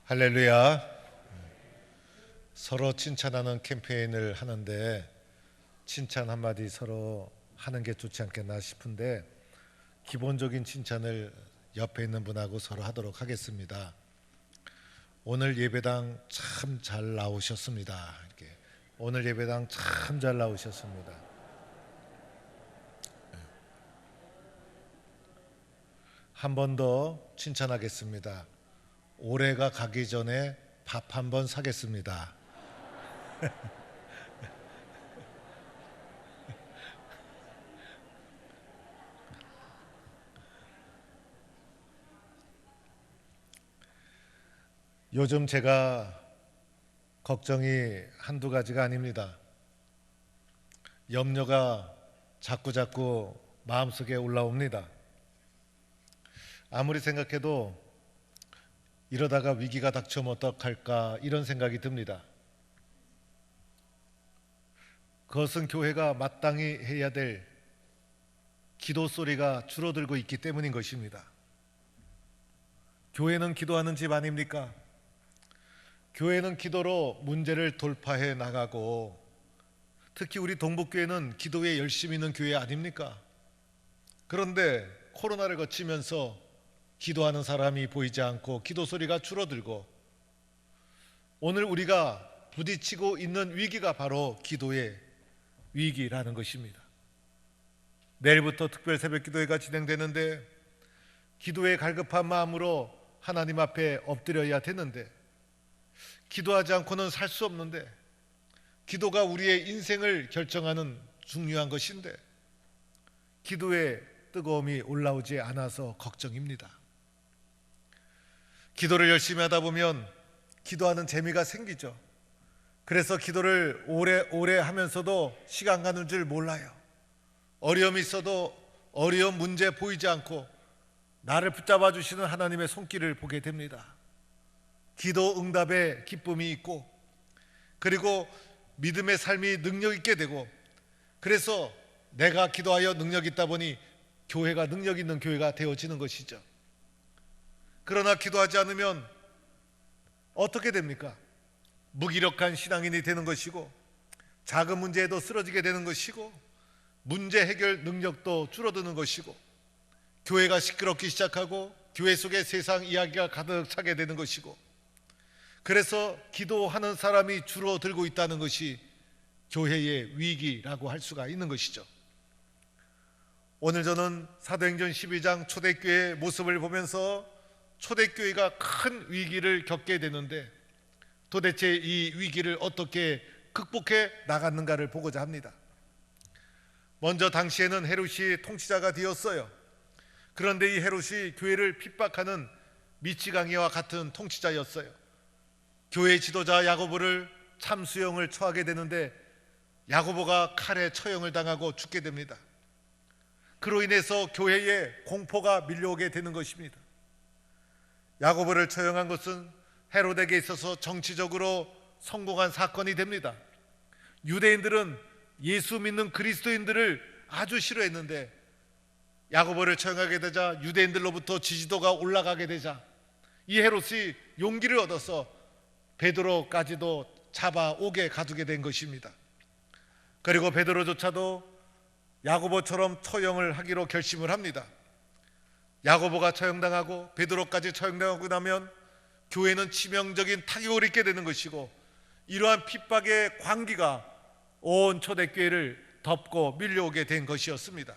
할렐루야. 서로 칭찬하는 캠페인을 하는데 칭찬 한마디 서로 하는 게 좋지 않겠나 싶은데 기본적인 칭찬을 옆에 있는 분하고 서로 하도록 하겠습니다. 오늘 예배당 참 잘 나오셨습니다. 이렇게 오늘 예배당 참 잘 나오셨습니다. 한 번 더 칭찬하겠습니다. 올해가 가기 전에 밥 한 번 사겠습니다. 요즘 제가 걱정이 한두 가지가 아닙니다. 염려가 자꾸자꾸 마음속에 올라옵니다. 아무리 생각해도 이러다가 위기가 닥쳐오면 어떡할까 이런 생각이 듭니다. 그것은 교회가 마땅히 해야 될 기도 소리가 줄어들고 있기 때문인 것입니다. 교회는 기도하는 집 아닙니까? 교회는 기도로 문제를 돌파해 나가고 특히 우리 동북교회는 기도에 열심히 있는 교회 아닙니까? 그런데 코로나를 거치면서 기도하는 사람이 보이지 않고 기도 소리가 줄어들고 오늘 우리가 부딪히고 있는 위기가 바로 기도의 위기라는 것입니다. 내일부터 특별 새벽 기도회가 진행되는데 기도에 갈급한 마음으로 하나님 앞에 엎드려야 되는데 기도하지 않고는 살 수 없는데 기도가 우리의 인생을 결정하는 중요한 것인데 기도에 뜨거움이 올라오지 않아서 걱정입니다. 기도를 열심히 하다 보면 기도하는 재미가 생기죠. 그래서 기도를 오래 하면서도 시간 가는 줄 몰라요. 어려움이 있어도 어려운 문제 보이지 않고 나를 붙잡아 주시는 하나님의 손길을 보게 됩니다. 기도 응답에 기쁨이 있고 그리고 믿음의 삶이 능력 있게 되고 그래서 내가 기도하여 능력 있다 보니 교회가 능력 있는 교회가 되어지는 것이죠. 그러나 기도하지 않으면 어떻게 됩니까? 무기력한 신앙인이 되는 것이고 작은 문제에도 쓰러지게 되는 것이고 문제 해결 능력도 줄어드는 것이고 교회가 시끄럽기 시작하고 교회 속에 세상 이야기가 가득 차게 되는 것이고 그래서 기도하는 사람이 줄어들고 있다는 것이 교회의 위기라고 할 수가 있는 것이죠. 오늘 저는 사도행전 12장 초대교회의 모습을 보면서 초대교회가 큰 위기를 겪게 되는데 도대체 이 위기를 어떻게 극복해 나갔는가를 보고자 합니다. 먼저 당시에는 헤롯이 통치자가 되었어요. 그런데 이 헤롯이 교회를 핍박하는 미치광이와 같은 통치자였어요. 교회 지도자 야고보를 참수형을 처하게 되는데 야고보가 칼에 처형을 당하고 죽게 됩니다. 그로 인해서 교회에 공포가 밀려오게 되는 것입니다. 야고보를 처형한 것은 헤롯에게 있어서 정치적으로 성공한 사건이 됩니다. 유대인들은 예수 믿는 그리스도인들을 아주 싫어했는데 야고보를 처형하게 되자 유대인들로부터 지지도가 올라가게 되자 이 헤롯이 용기를 얻어서 베드로까지도 잡아오게 가두게 된 것입니다. 그리고 베드로조차도 야고보처럼 처형을 하기로 결심을 합니다. 야고보가 처형당하고 베드로까지 처형당하고 나면 교회는 치명적인 타격을 입게 되는 것이고 이러한 핍박의 광기가 온 초대교회를 덮고 밀려오게 된 것이었습니다.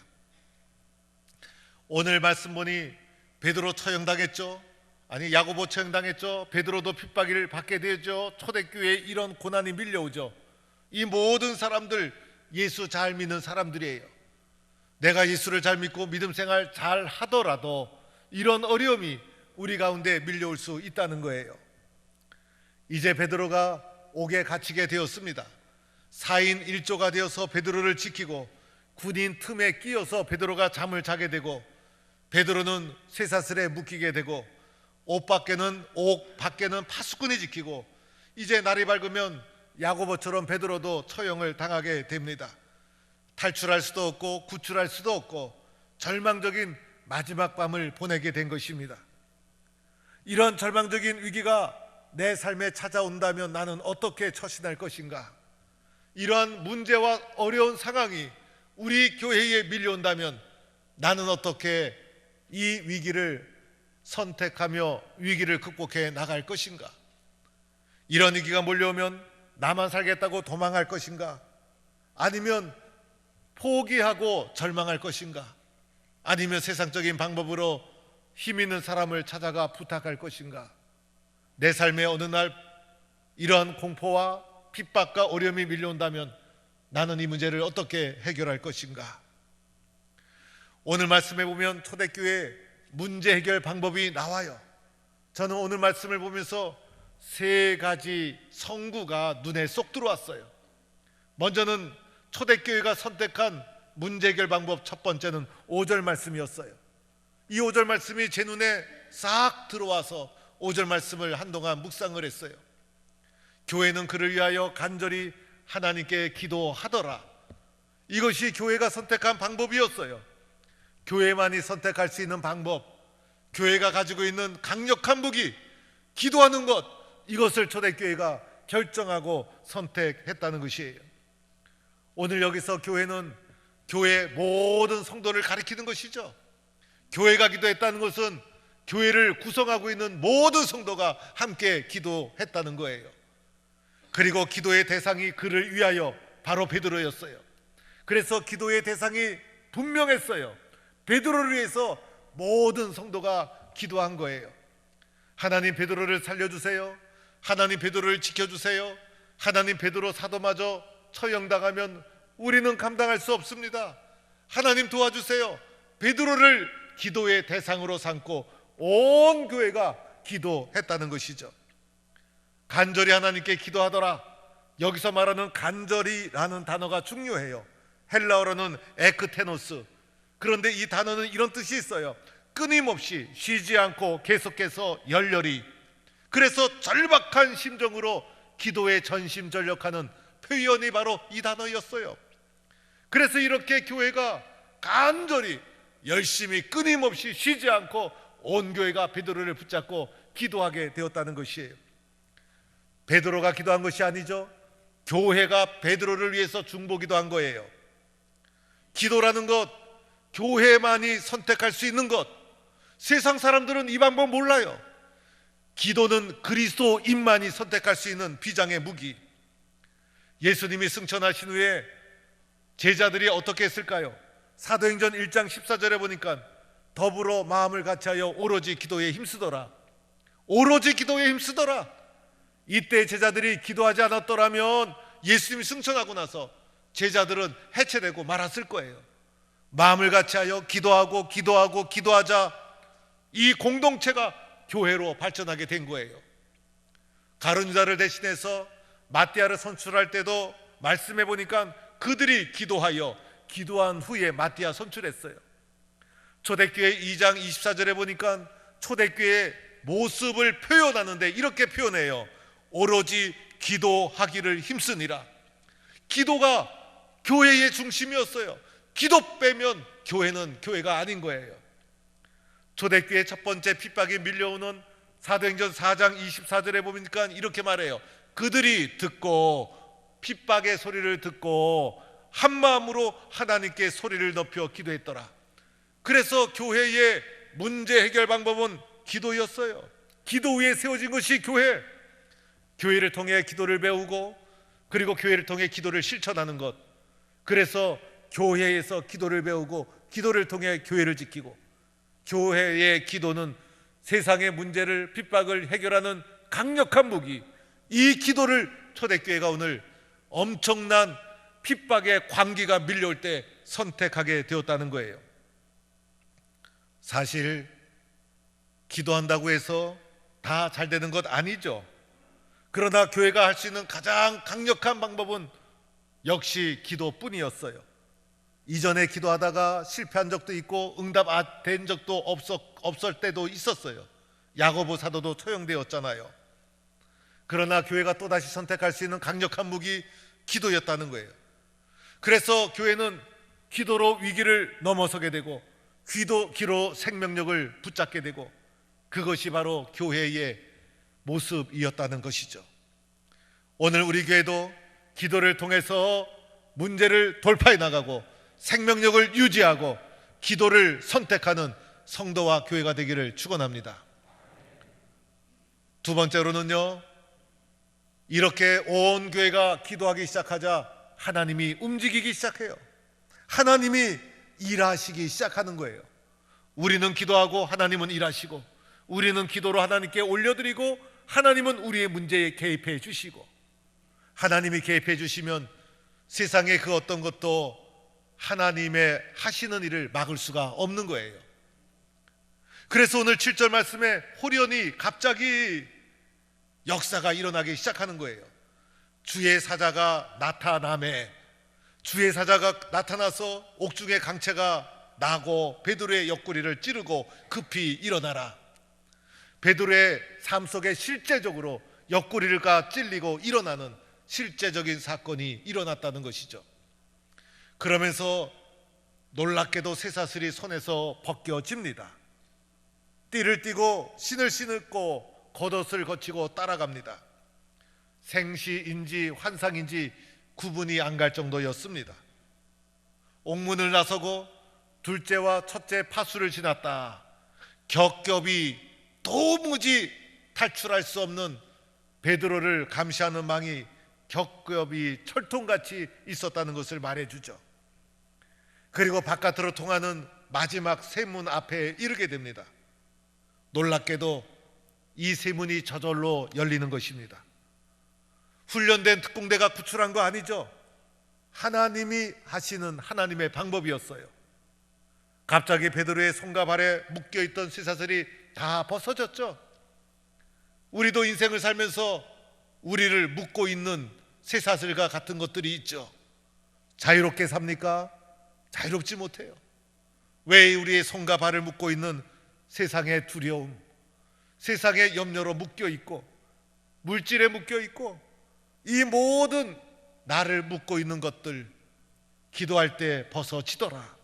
오늘 말씀 보니 베드로 처형당했죠. 아니 야고보 처형당했죠. 베드로도 핍박을 받게 되죠. 초대교회에 이런 고난이 밀려오죠. 이 모든 사람들 예수 잘 믿는 사람들이에요. 내가 예수를 잘 믿고 믿음 생활 잘 하더라도 이런 어려움이 우리 가운데 밀려올 수 있다는 거예요. 이제 베드로가 옥에 갇히게 되었습니다. 4인 1조가 되어서 베드로를 지키고 군인 틈에 끼어서 베드로가 잠을 자게 되고 베드로는 쇠사슬에 묶이게 되고 옥 밖에는 파수꾼이 지키고, 이제 날이 밝으면 야고보처럼 베드로도 처형을 당하게 됩니다. 탈출할 수도 없고 구출할 수도 없고 절망적인 마지막 밤을 보내게 된 것입니다. 이런 절망적인 위기가 내 삶에 찾아온다면 나는 어떻게 처신할 것인가? 이러한 문제와 어려운 상황이 우리 교회에 밀려온다면 나는 어떻게 이 위기를 선택하며 위기를 극복해 나갈 것인가? 이런 위기가 몰려오면 나만 살겠다고 도망할 것인가? 아니면 포기하고 절망할 것인가? 아니면 세상적인 방법으로 힘 있는 사람을 찾아가 부탁할 것인가? 내 삶의 어느 날 이러한 공포와 핍박과 어려움이 밀려온다면 나는 이 문제를 어떻게 해결할 것인가? 오늘 말씀에 보면 초대교회 문제 해결 방법이 나와요. 저는 오늘 말씀을 보면서 세 가지 성구가 눈에 쏙 들어왔어요. 먼저는 초대교회가 선택한 문제 해결 방법 첫 번째는 5절 말씀이었어요. 이 5절 말씀이 제 눈에 싹 들어와서 5절 말씀을 한동안 묵상을 했어요. 교회는 그를 위하여 간절히 하나님께 기도하더라. 이것이 교회가 선택한 방법이었어요. 교회만이 선택할 수 있는 방법, 교회가 가지고 있는 강력한 무기, 기도하는 것, 이것을 초대교회가 결정하고 선택했다는 것이에요. 오늘 여기서 교회는 교회 모든 성도를 가리키는 것이죠. 교회가 기도했다는 것은 교회를 구성하고 있는 모든 성도가 함께 기도했다는 거예요. 그리고 기도의 대상이 그를 위하여 바로 베드로였어요. 그래서 기도의 대상이 분명했어요. 베드로를 위해서 모든 성도가 기도한 거예요. 하나님 베드로를 살려주세요. 하나님 베드로를 지켜주세요. 하나님 베드로 사도마저 처형당하면 우리는 감당할 수 없습니다. 하나님 도와주세요. 베드로를 기도의 대상으로 삼고 온 교회가 기도했다는 것이죠. 간절히 하나님께 기도하더라. 여기서 말하는 간절히라는 단어가 중요해요. 헬라어로는 에크테노스. 그런데 이 단어는 이런 뜻이 있어요. 끊임없이 쉬지 않고 계속해서 열렬히. 그래서 절박한 심정으로 기도에 전심전력하는 표현이 바로 이 단어였어요. 그래서 이렇게 교회가 간절히 열심히 끊임없이 쉬지 않고 온 교회가 베드로를 붙잡고 기도하게 되었다는 것이에요. 베드로가 기도한 것이 아니죠. 교회가 베드로를 위해서 중보기도한 거예요. 기도라는 것, 교회만이 선택할 수 있는 것. 세상 사람들은 이 방법 몰라요. 기도는 그리스도인만이 선택할 수 있는 비장의 무기. 예수님이 승천하신 후에 제자들이 어떻게 했을까요? 사도행전 1장 14절에 보니까 더불어 마음을 같이하여 오로지 기도에 힘쓰더라. 오로지 기도에 힘쓰더라. 이때 제자들이 기도하지 않았더라면 예수님이 승천하고 나서 제자들은 해체되고 말았을 거예요. 마음을 같이하여 기도하자. 이 공동체가 교회로 발전하게 된 거예요. 가룟 유다를 대신해서 마띠아를 선출할 때도 말씀해 보니까 그들이 기도한 후에 마띠아 선출했어요. 초대교회 2장 24절에 보니까 초대교회의 모습을 표현하는데 이렇게 표현해요. 오로지 기도하기를 힘쓰니라. 기도가 교회의 중심이었어요. 기도 빼면 교회는 교회가 아닌 거예요. 초대교회의 첫 번째 핍박이 밀려오는 사도행전 4장 24절에 보니까 이렇게 말해요. 그들이 듣고 핍박의 소리를 듣고 한 마음으로 하나님께 소리를 높여 기도했더라. 그래서 교회의 문제 해결 방법은 기도였어요. 기도 위에 세워진 것이 교회. 교회를 통해 기도를 배우고 그리고 교회를 통해 기도를 실천하는 것. 그래서 교회에서 기도를 배우고 기도를 통해 교회를 지키고, 교회의 기도는 세상의 문제를 핍박을 해결하는 강력한 무기. 이 기도를 초대교회가 오늘 엄청난 핍박의 광기가 밀려올 때 선택하게 되었다는 거예요. 사실 기도한다고 해서 다 잘 되는 것 아니죠. 그러나 교회가 할 수 있는 가장 강력한 방법은 역시 기도뿐이었어요. 이전에 기도하다가 실패한 적도 있고 응답 된 적도 없을 때도 있었어요. 야고보 사도도 처형되었잖아요. 그러나 교회가 또다시 선택할 수 있는 강력한 무기, 기도였다는 거예요. 그래서 교회는 기도로 위기를 넘어서게 되고 기도로 생명력을 붙잡게 되고, 그것이 바로 교회의 모습이었다는 것이죠. 오늘 우리 교회도 기도를 통해서 문제를 돌파해 나가고 생명력을 유지하고 기도를 선택하는 성도와 교회가 되기를 축원합니다. 두 번째로는요, 이렇게 온 교회가 기도하기 시작하자 하나님이 움직이기 시작해요. 하나님이 일하시기 시작하는 거예요. 우리는 기도하고 하나님은 일하시고, 우리는 기도로 하나님께 올려드리고 하나님은 우리의 문제에 개입해 주시고, 하나님이 개입해 주시면 세상의 그 어떤 것도 하나님의 하시는 일을 막을 수가 없는 거예요. 그래서 오늘 7절 말씀에 호련히 갑자기 역사가 일어나기 시작하는 거예요. 주의 사자가 나타나매, 주의 사자가 나타나서 옥중에 강채가 나고 베드로의 옆구리를 찌르고 급히 일어나라. 베드로의 삶 속에 실제적으로 옆구리가 찔리고 일어나는 실제적인 사건이 일어났다는 것이죠. 그러면서 놀랍게도 쇠사슬이 손에서 벗겨집니다. 띠를 띠고 신을 신고 겉옷을 거치고 따라갑니다. 생시인지 환상인지 구분이 안 갈 정도였습니다. 옥문을 나서고 둘째와 첫째 파수를 지났다. 겹겹이 도무지 탈출할 수 없는 베드로를 감시하는 망이 겹겹이 철통같이 있었다는 것을 말해주죠. 그리고 바깥으로 통하는 마지막 쇠문 앞에 이르게 됩니다. 놀랍게도 이 쇠문이 저절로 열리는 것입니다. 훈련된 특공대가 구출한 거 아니죠. 하나님이 하시는 하나님의 방법이었어요. 갑자기 베드로의 손과 발에 묶여있던 쇠사슬이 다 벗어졌죠. 우리도 인생을 살면서 우리를 묶고 있는 쇠사슬과 같은 것들이 있죠. 자유롭게 삽니까? 자유롭지 못해요. 왜 우리의 손과 발을 묶고 있는 세상의 두려움, 세상의 염려로 묶여있고 물질에 묶여있고 이 모든 나를 묶고 있는 것들, 기도할 때 벗어지더라.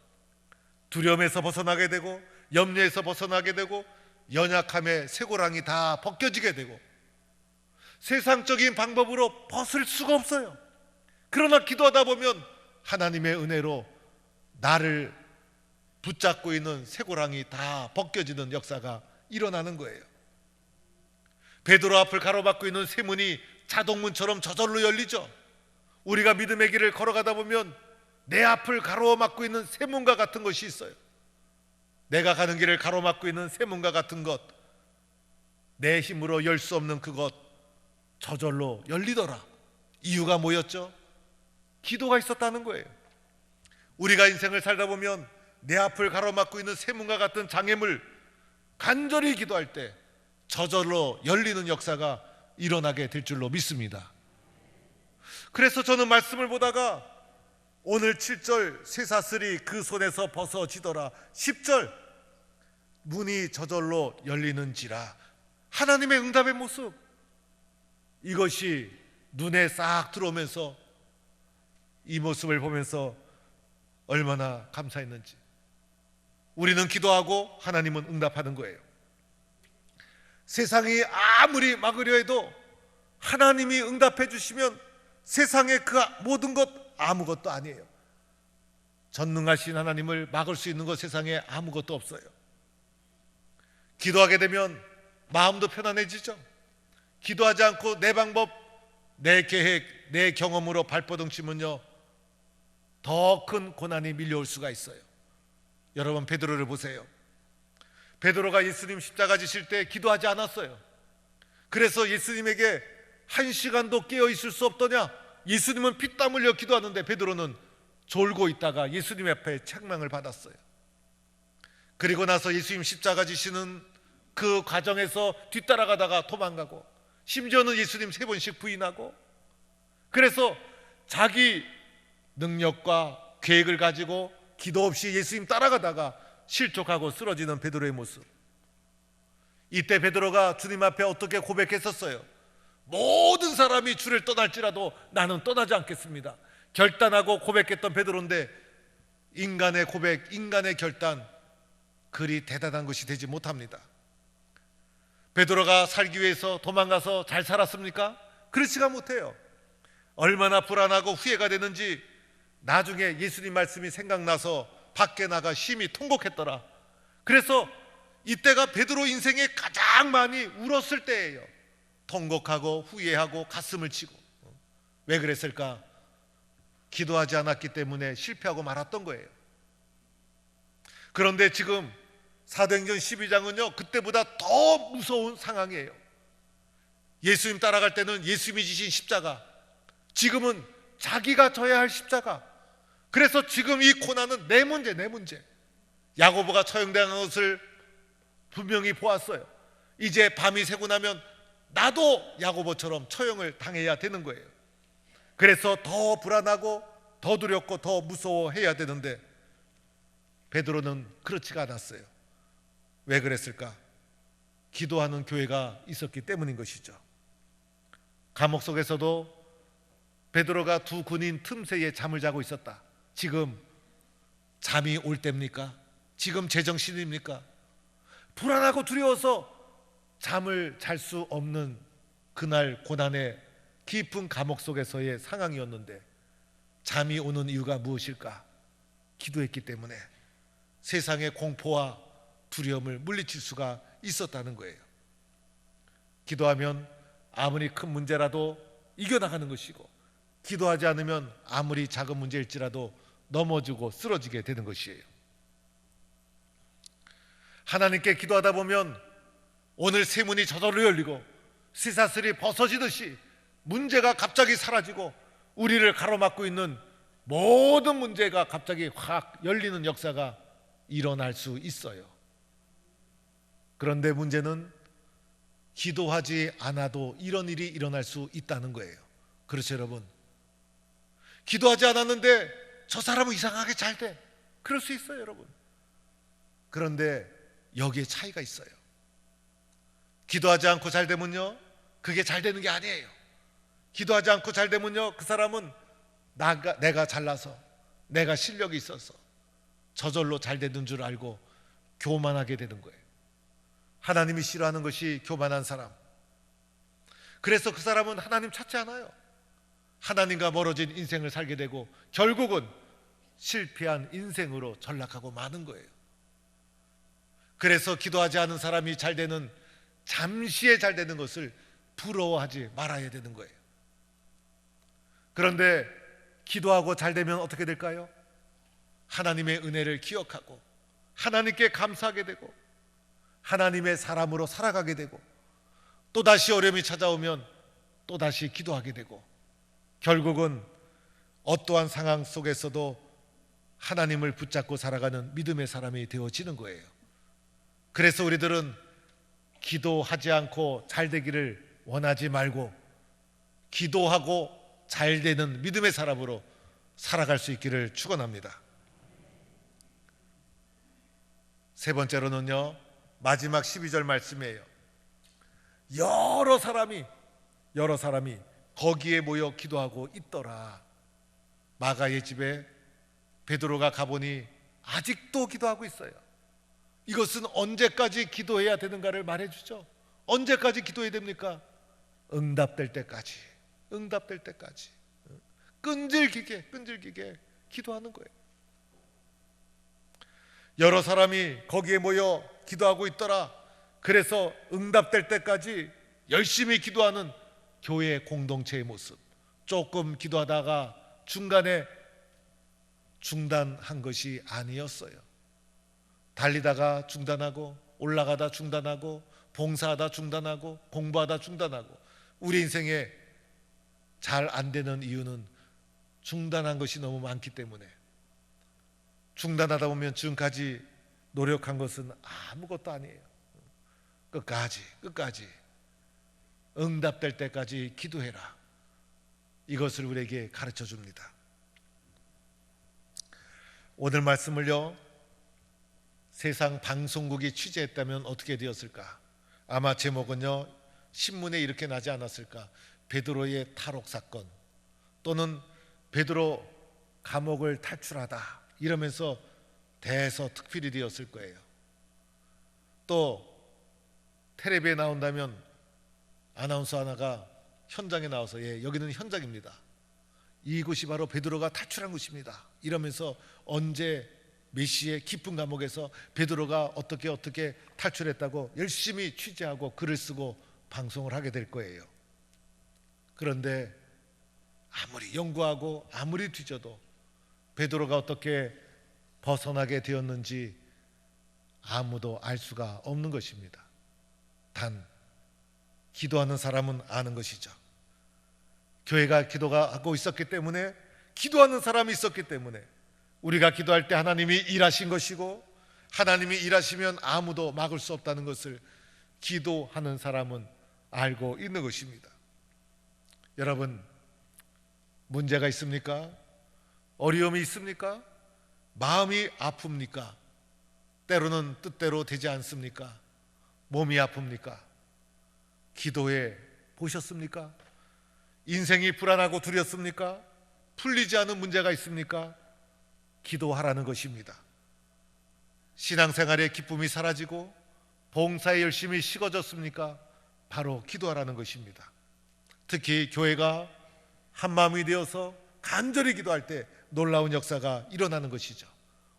두려움에서 벗어나게 되고 염려에서 벗어나게 되고 연약함의 쇠고랑이 다 벗겨지게 되고 세상적인 방법으로 벗을 수가 없어요. 그러나 기도하다 보면 하나님의 은혜로 나를 붙잡고 있는 쇠고랑이 다 벗겨지는 역사가 일어나는 거예요. 베드로 앞을 가로막고 있는 쇠문이 자동문처럼 저절로 열리죠. 우리가 믿음의 길을 걸어가다 보면 내 앞을 가로막고 있는 쇠문과 같은 것이 있어요. 내가 가는 길을 가로막고 있는 쇠문과 같은 것, 내 힘으로 열 수 없는 그것 저절로 열리더라. 이유가 뭐였죠? 기도가 있었다는 거예요. 우리가 인생을 살다 보면 내 앞을 가로막고 있는 쇠문과 같은 장애물 간절히 기도할 때 저절로 열리는 역사가 일어나게 될 줄로 믿습니다. 그래서 저는 말씀을 보다가 오늘 7절 쇠사슬이 그 손에서 벗어지더라, 10절 문이 저절로 열리는지라, 하나님의 응답의 모습, 이것이 눈에 싹 들어오면서 이 모습을 보면서 얼마나 감사했는지. 우리는 기도하고 하나님은 응답하는 거예요. 세상이 아무리 막으려 해도 하나님이 응답해 주시면 세상의 그 모든 것 아무것도 아니에요. 전능하신 하나님을 막을 수 있는 것 세상에 아무것도 없어요. 기도하게 되면 마음도 편안해지죠. 기도하지 않고 내 방법, 내 계획, 내 경험으로 발버둥 치면요 더 큰 고난이 밀려올 수가 있어요. 여러분 베드로를 보세요. 베드로가 예수님 십자가 지실 때 기도하지 않았어요. 그래서 예수님에게 한 시간도 깨어 있을 수 없더냐? 예수님은 피땀 흘려 기도하는데 베드로는 졸고 있다가 예수님 앞에 책망을 받았어요. 그리고 나서 예수님 십자가 지시는 그 과정에서 뒤따라가다가 도망가고 심지어는 예수님 3번씩 부인하고, 그래서 자기 능력과 계획을 가지고 기도 없이 예수님 따라가다가 실족하고 쓰러지는 베드로의 모습. 이때 베드로가 주님 앞에 어떻게 고백했었어요? 모든 사람이 주를 떠날지라도 나는 떠나지 않겠습니다. 결단하고 고백했던 베드로인데 인간의 고백, 인간의 결단 그리 대단한 것이 되지 못합니다. 베드로가 살기 위해서 도망가서 잘 살았습니까? 그렇지가 못해요. 얼마나 불안하고 후회가 되는지 나중에 예수님 말씀이 생각나서 밖에 나가 심히 통곡했더라. 그래서 이때가 베드로 인생에 가장 많이 울었을 때예요. 통곡하고 후회하고 가슴을 치고. 왜 그랬을까? 기도하지 않았기 때문에 실패하고 말았던 거예요. 그런데 지금 사도행전 12장은요 그때보다 더 무서운 상황이에요. 예수님 따라갈 때는 예수님이 지신 십자가, 지금은 자기가 져야 할 십자가. 그래서 지금 이 고난은 내 문제, 내 문제. 야고보가 처형당한 것을 분명히 보았어요. 이제 밤이 새고 나면 나도 야고보처럼 처형을 당해야 되는 거예요. 그래서 더 불안하고 더 두렵고 더 무서워해야 되는데 베드로는 그렇지가 않았어요. 왜 그랬을까? 기도하는 교회가 있었기 때문인 것이죠. 감옥 속에서도 베드로가 두 군인 틈새에 잠을 자고 있었다. 지금 잠이 올 때입니까? 지금 제정신입니까? 불안하고 두려워서 잠을 잘 수 없는 그날 고난의 깊은 감옥 속에서의 상황이었는데 잠이 오는 이유가 무엇일까? 기도했기 때문에 세상의 공포와 두려움을 물리칠 수가 있었다는 거예요. 기도하면 아무리 큰 문제라도 이겨나가는 것이고, 기도하지 않으면 아무리 작은 문제일지라도 넘어지고 쓰러지게 되는 것이에요. 하나님께 기도하다 보면 오늘 세문이 저절로 열리고 쇠사슬이 벗어지듯이 문제가 갑자기 사라지고 우리를 가로막고 있는 모든 문제가 갑자기 확 열리는 역사가 일어날 수 있어요. 그런데 문제는 기도하지 않아도 이런 일이 일어날 수 있다는 거예요. 그렇죠, 여러분? 기도하지 않았는데 저 사람은 이상하게 잘 돼. 그럴 수 있어요, 여러분. 그런데 여기에 차이가 있어요. 기도하지 않고 잘 되면요, 그게 잘 되는 게 아니에요. 기도하지 않고 잘 되면요, 그 사람은 내가 잘나서, 내가 실력이 있어서 저절로 잘 되는 줄 알고 교만하게 되는 거예요. 하나님이 싫어하는 것이 교만한 사람. 그래서 그 사람은 하나님 찾지 않아요. 하나님과 멀어진 인생을 살게 되고 결국은 실패한 인생으로 전락하고 마는 거예요. 그래서 기도하지 않은 사람이 잘 되는, 잠시에 잘 되는 것을 부러워하지 말아야 되는 거예요. 그런데 기도하고 잘 되면 어떻게 될까요? 하나님의 은혜를 기억하고 하나님께 감사하게 되고 하나님의 사람으로 살아가게 되고 또다시 어려움이 찾아오면 또다시 기도하게 되고 결국은 어떠한 상황 속에서도 하나님을 붙잡고 살아가는 믿음의 사람이 되어지는 거예요. 그래서 우리들은 기도하지 않고 잘 되기를 원하지 말고 기도하고 잘 되는 믿음의 사람으로 살아갈 수 있기를 축원합니다. 세 번째로는요, 마지막 12절 말씀이에요. 여러 사람이 거기에 모여 기도하고 있더라. 마가의 집에 베드로가 가보니 아직도 기도하고 있어요. 이것은 언제까지 기도해야 되는가를 말해주죠. 언제까지 기도해야 됩니까? 응답될 때까지, 응답될 때까지 끈질기게 기도하는 거예요. 여러 사람이 거기에 모여 기도하고 있더라. 그래서 응답될 때까지 열심히 기도하는 교회 공동체의 모습. 조금 기도하다가 중간에 중단한 것이 아니었어요. 달리다가 중단하고 올라가다 중단하고 봉사하다 중단하고 공부하다 중단하고. 우리 인생에 잘 안 되는 이유는 중단한 것이 너무 많기 때문에. 중단하다 보면 지금까지 노력한 것은 아무것도 아니에요. 끝까지 응답될 때까지 기도해라. 이것을 우리에게 가르쳐 줍니다. 오늘 말씀을요, 세상 방송국이 취재했다면 어떻게 되었을까? 아마 제목은요, 신문에 이렇게 나지 않았을까? 베드로의 탈옥 사건, 또는 베드로 감옥을 탈출하다, 이러면서 대서특필이 되었을 거예요. 또 텔레비에 나온다면 아나운서 하나가 현장에 나와서, 예, 여기는 현장입니다, 이곳이 바로 베드로가 탈출한 곳입니다, 이러면서 언제 몇 시에 깊은 감옥에서 베드로가 어떻게 탈출했다고 열심히 취재하고 글을 쓰고 방송을 하게 될 거예요. 그런데 아무리 연구하고 아무리 뒤져도 베드로가 어떻게 벗어나게 되었는지 아무도 알 수가 없는 것입니다. 단 기도하는 사람은 아는 것이죠. 교회가 기도하고 있었기 때문에, 기도하는 사람이 있었기 때문에 우리가 기도할 때 하나님이 일하신 것이고, 하나님이 일하시면 아무도 막을 수 없다는 것을 기도하는 사람은 알고 있는 것입니다. 여러분, 문제가 있습니까? 어려움이 있습니까? 마음이 아픕니까? 때로는 뜻대로 되지 않습니까? 몸이 아픕니까? 기도해 보셨습니까? 인생이 불안하고 두렵습니까? 풀리지 않은 문제가 있습니까? 기도하라는 것입니다. 신앙생활의 기쁨이 사라지고 봉사의 열심이 식어졌습니까? 바로 기도하라는 것입니다. 특히 교회가 한마음이 되어서 간절히 기도할 때 놀라운 역사가 일어나는 것이죠.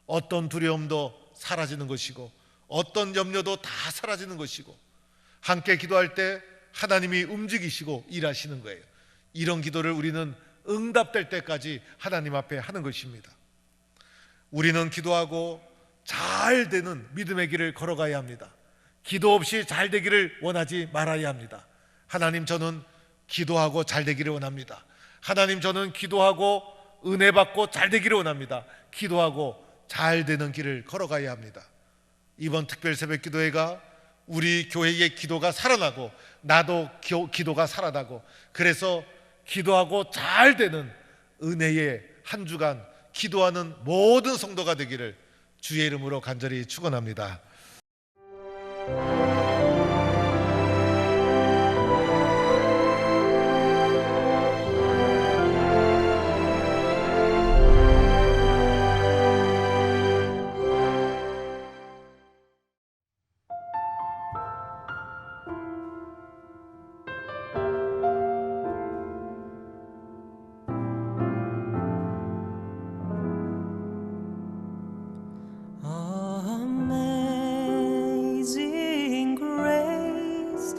어떤 두려움도 사라지는 것이고, 어떤 염려도 다 사라지는 것이고, 함께 기도할 때 하나님이 움직이시고 일하시는 거예요. 이런 기도를 우리는 응답될 때까지 하나님 앞에 하는 것입니다. 우리는 기도하고 잘 되는 믿음의 길을 걸어가야 합니다. 기도 없이 잘 되기를 원하지 말아야 합니다. 하나님, 저는 기도하고 잘 되기를 원합니다. 하나님, 저는 기도하고 은혜 받고 잘 되기를 원합니다. 기도하고 잘 되는 길을 걸어가야 합니다. 이번 특별 새벽 기도회가 우리 교회의 기도가 살아나고, 나도 기도가 살아나고, 그래서 기도하고 잘 되는 은혜의 한 주간 기도하는 모든 성도가 되기를 주의 이름으로 간절히 축원합니다. Amazing grace,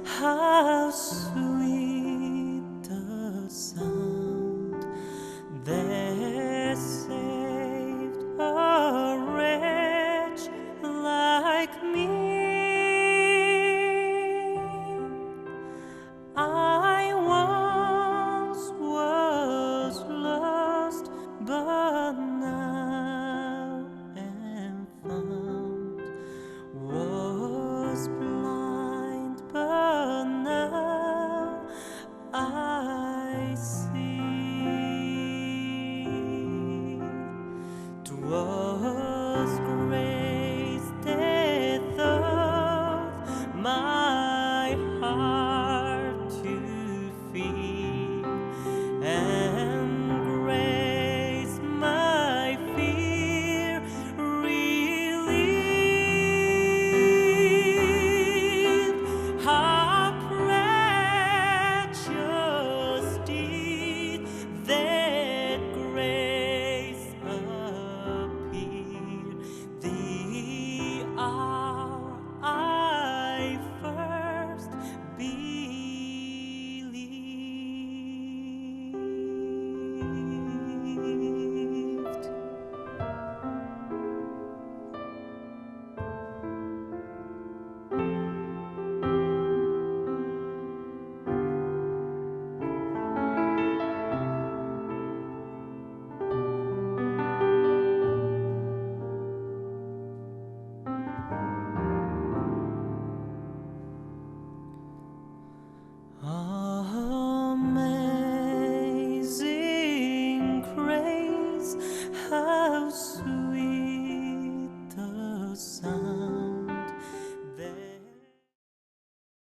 how sweet the sound that saved a wretch like me. I once was lost, but now am found. Was blind, but now I see. 'Twas